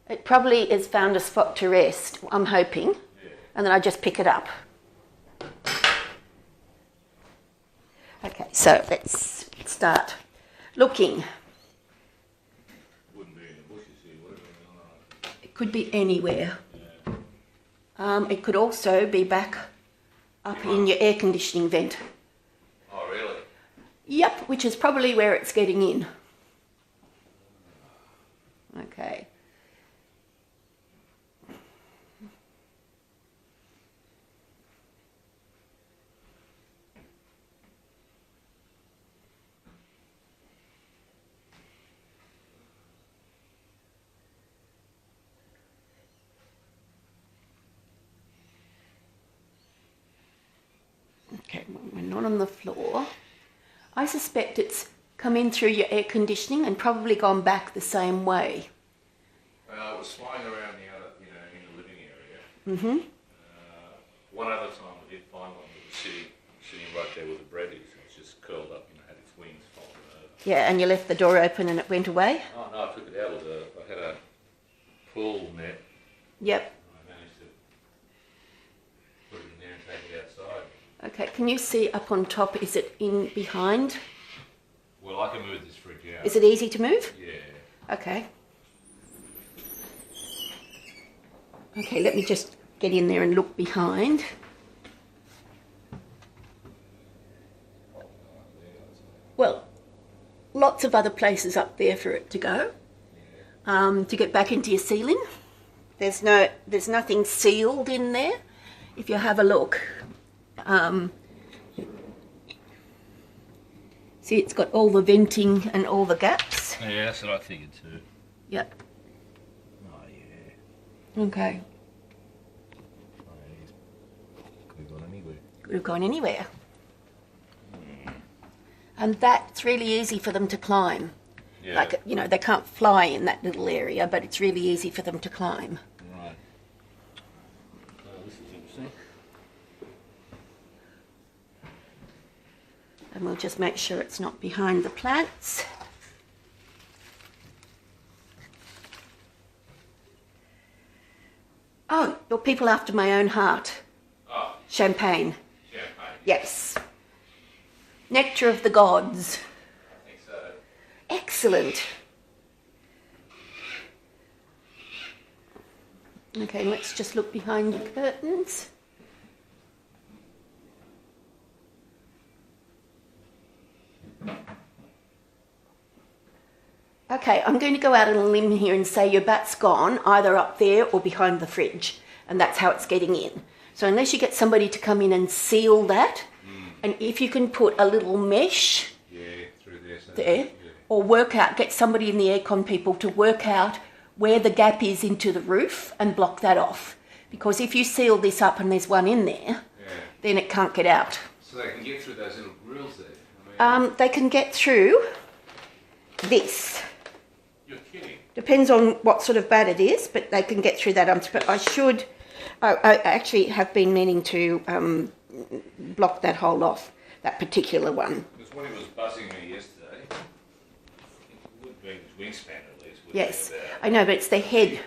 It probably has found a spot to rest, I'm hoping, and then I just pick it up. Okay, so let's start looking. Wouldn't be in the bushes here, would it? It could be anywhere. It could also be back up in your air conditioning vent. Oh, really? Yep, which is probably where it's getting in. Okay. Okay, we're not on the floor. I suspect it's come in through your air conditioning and probably gone back the same way. It was flying around the other, in the living area. Mm-hmm. One other time I did find one that was sitting right there with the batties. It was just curled up, had its wings folded over. Yeah, and you left the door open and it went away? Oh no, I took it out I had a pull net. Yep. I managed to put it in there and take it outside. Okay, can you see up on top, is it in behind? Well, I can move this fridge out. Is it easy to move? Yeah. Okay. Okay, let me just get in there and look behind. Well, lots of other places up there for it to go. To get back into your ceiling. There's nothing sealed in there. If you have a look. See, it's got all the venting and all the gaps. Yeah, that's what I figured too. Yep. Oh yeah. Okay. Oh, could have gone anywhere. Could have gone anywhere. And that's really easy for them to climb. Yeah. Like, they can't fly in that little area, but it's really easy for them to climb. Right. This is interesting. And we'll just make sure it's not behind the plants. Oh, you're people after my own heart. Oh. Champagne. Champagne. Yes. Nectar of the gods. I think so. Excellent. Okay, let's just look behind your curtains. Okay, I'm going to go out on a limb here and say your bat's gone, either up there or behind the fridge, and that's how it's getting in. So unless you get somebody to come in and seal that, and if you can put a little mesh through there, or get somebody in the aircon people to work out where the gap is into the roof and block that off. Because if you seal this up and there's one in there, then it can't get out. So they can get through those little grills there? They can get through this. You're kidding. Depends on what sort of bat it is, but they can get through that. I actually have been meaning to block that hole off, that particular one. Because when he was buzzing me yesterday, it would be his wingspan at least. Yes, I know, but it's the head. Yeah.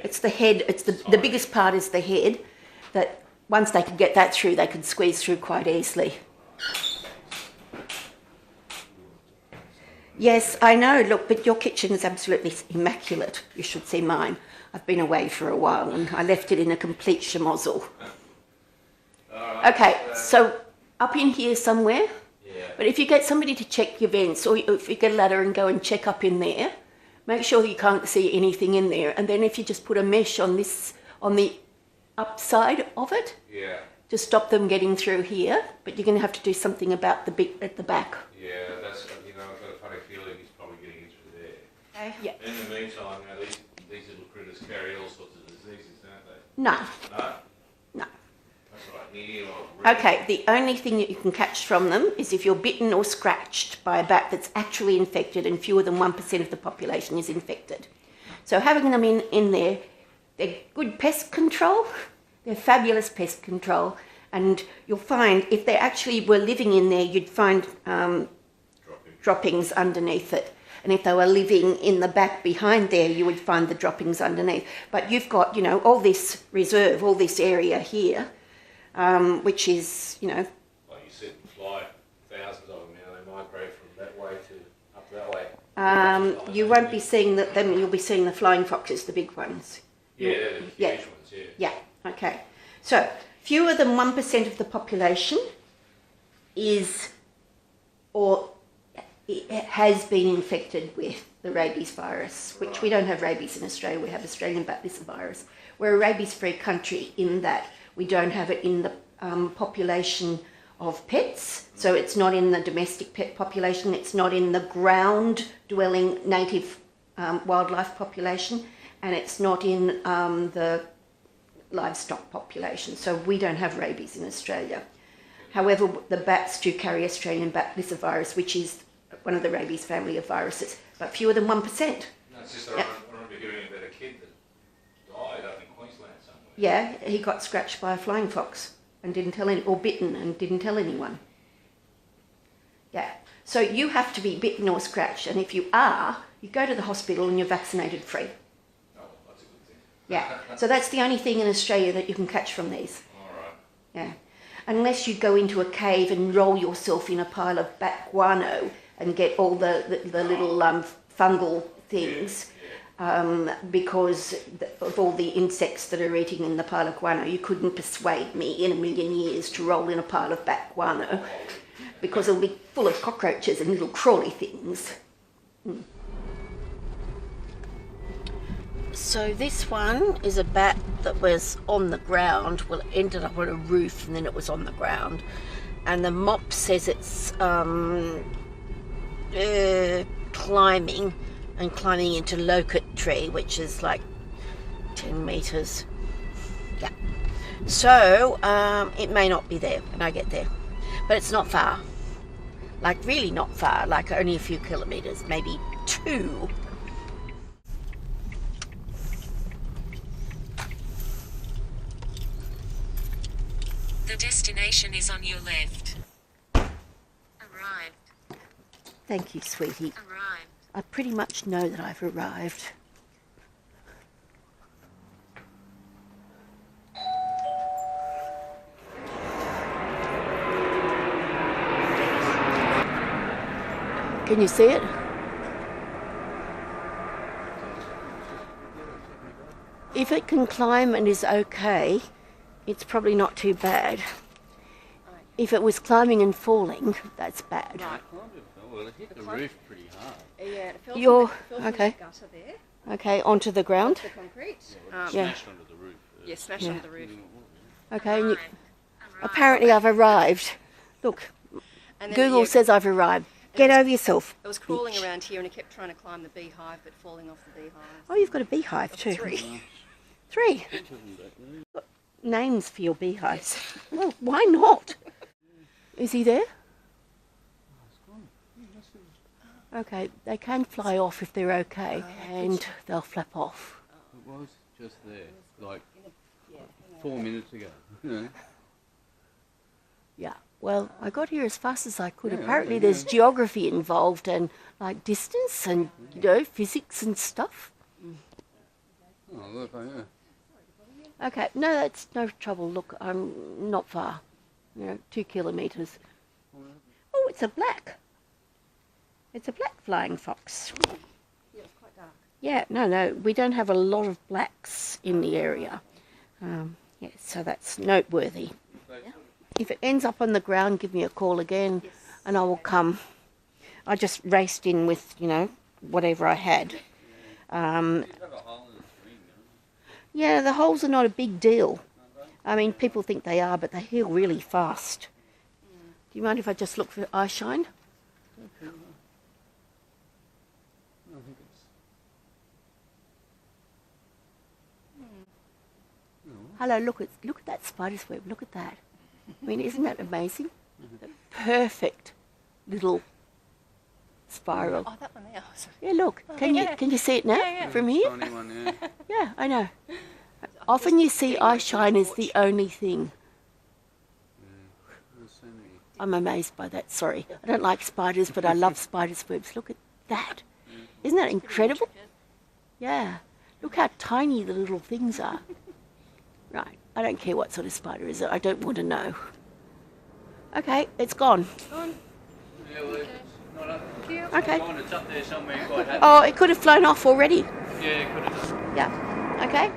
It's the head. It's the biggest part is the head. That once they could get that through, they could squeeze through quite easily. Yes, I know. Look, but your kitchen is absolutely immaculate. You should see mine. I've been away for a while and I left it in a complete schmozzle. Okay, so up in here somewhere. Yeah. But if you get somebody to check your vents, or if you get a ladder and go and check up in there, make sure you can't see anything in there. And then if you just put a mesh on the upside of it, to stop them getting through here. But you're going to have to do something about the bit at the back. Yeah, that's, I've got a funny feeling he's probably getting in through there. Okay. Yeah. In the meantime, these little critters carry all sorts of diseases, don't they? No. No? No. That's right. Near or Okay, the only thing that you can catch from them is if you're bitten or scratched by a bat that's actually infected, and fewer than 1% of the population is infected. So having them in there, they're good pest control, they're fabulous pest control, and you'll find if they actually were living in there, you'd find droppings underneath it. And if they were living in the back behind there, you would find the droppings underneath. But you've got, all this reserve, all this area here, which is, Like you said, fly, thousands of them now, they migrate from that way to up that way. You won't be seeing them, you'll be seeing the flying foxes, the big ones. Yeah, they're the huge ones, Yeah, okay. So, fewer than 1% of the population it has been infected with the rabies virus, which we don't have rabies in Australia, we have Australian batty virus. We're a rabies-free country in that we don't have it in the population of pets, so it's not in the domestic pet population, it's not in the ground-dwelling native wildlife population, and it's not in the livestock population, so we don't have rabies in Australia. However, the bats do carry Australian batty virus, which is one of the rabies family of viruses, but fewer than 1%. No, it's just I remember hearing about a kid that died up in Queensland somewhere. Yeah, he got scratched by a flying fox and didn't tell or bitten and didn't tell anyone. Yeah, so you have to be bitten or scratched, and if you are, you go to the hospital and you're vaccinated free. Oh, that's a good thing. Yeah, so that's the only thing in Australia that you can catch from these. All right. Yeah, unless you go into a cave and roll yourself in a pile of bat guano and get all the little fungal things, because of all the insects that are eating in the pile of guano. You couldn't persuade me in a million years to roll in a pile of bat guano, because it'll be full of cockroaches and little crawly things. So this one is a bat that was on the ground. Well, it ended up on a roof and then it was on the ground. And the MOP says it's climbing into locust tree, which is like 10 metres. Yeah. So it may not be there when I get there. But it's not far. Like really not far, like only a few kilometres, maybe 2. The destination is on your left. Arrived. Thank you, sweetie. Arrived. I pretty much know that I've arrived. Can you see it? If it can climb and is okay, it's probably not too bad. If it was climbing and falling, that's bad. Right. Well, it hit the roof pretty hard. Yeah, it fell You're from the okay. gutter there, Okay, onto the ground. the concrete. Yeah, Yeah. smashed onto the roof. Yeah, smashed Yeah. onto the roof. Okay, and Arrived. apparently I've arrived. Look, And then Google yeah, says I've arrived. Get over yourself. it was crawling bitch. around here and it kept trying to climb the beehive but falling off the beehive. Oh, you've got a beehive too. 3. 3 names for your beehives. Well, why not? Is he there? Okay, they can fly off if they're okay, and they'll flap off. It was just there, like 4 minutes ago. You know? Yeah. Well, I got here as fast as I could. Yeah, Apparently, yeah. there's geography involved and like distance and physics and stuff. Oh, look, yeah. Okay, no, that's no trouble. Look, I'm not far. 2 kilometres. Oh, it's a black. It's a black flying fox. Yeah, it's quite dark. Yeah, no, we don't have a lot of blacks in the area. Yeah, so that's noteworthy. If it ends up on the ground, give me a call again, and I will come. I just raced in with, whatever I had. Yeah, the holes are not a big deal. I mean, people think they are, but they heal really fast. Do you mind if I just look for eye shine? Hello, look at that spider's web. Look at that. I mean, isn't that amazing? A perfect little spiral. Oh, that one there. Yeah, look. Can you see it now from here? Tiny one, yeah. Yeah, I know. Often you see eye shine as the only thing. There's so many. I'm amazed by that. Sorry, I don't like spiders, but I love spiders' webs. Look at that. Yeah. Isn't that incredible? Yeah. Look how tiny the little things are. Right. I don't care what sort of spider it is. I don't want to know. Okay, it's gone. Gone. Yeah, well, it's not up. Okay. It's up there somewhere quite happy. Oh, it could have flown off already. Yeah, it could have done. Yeah. Okay.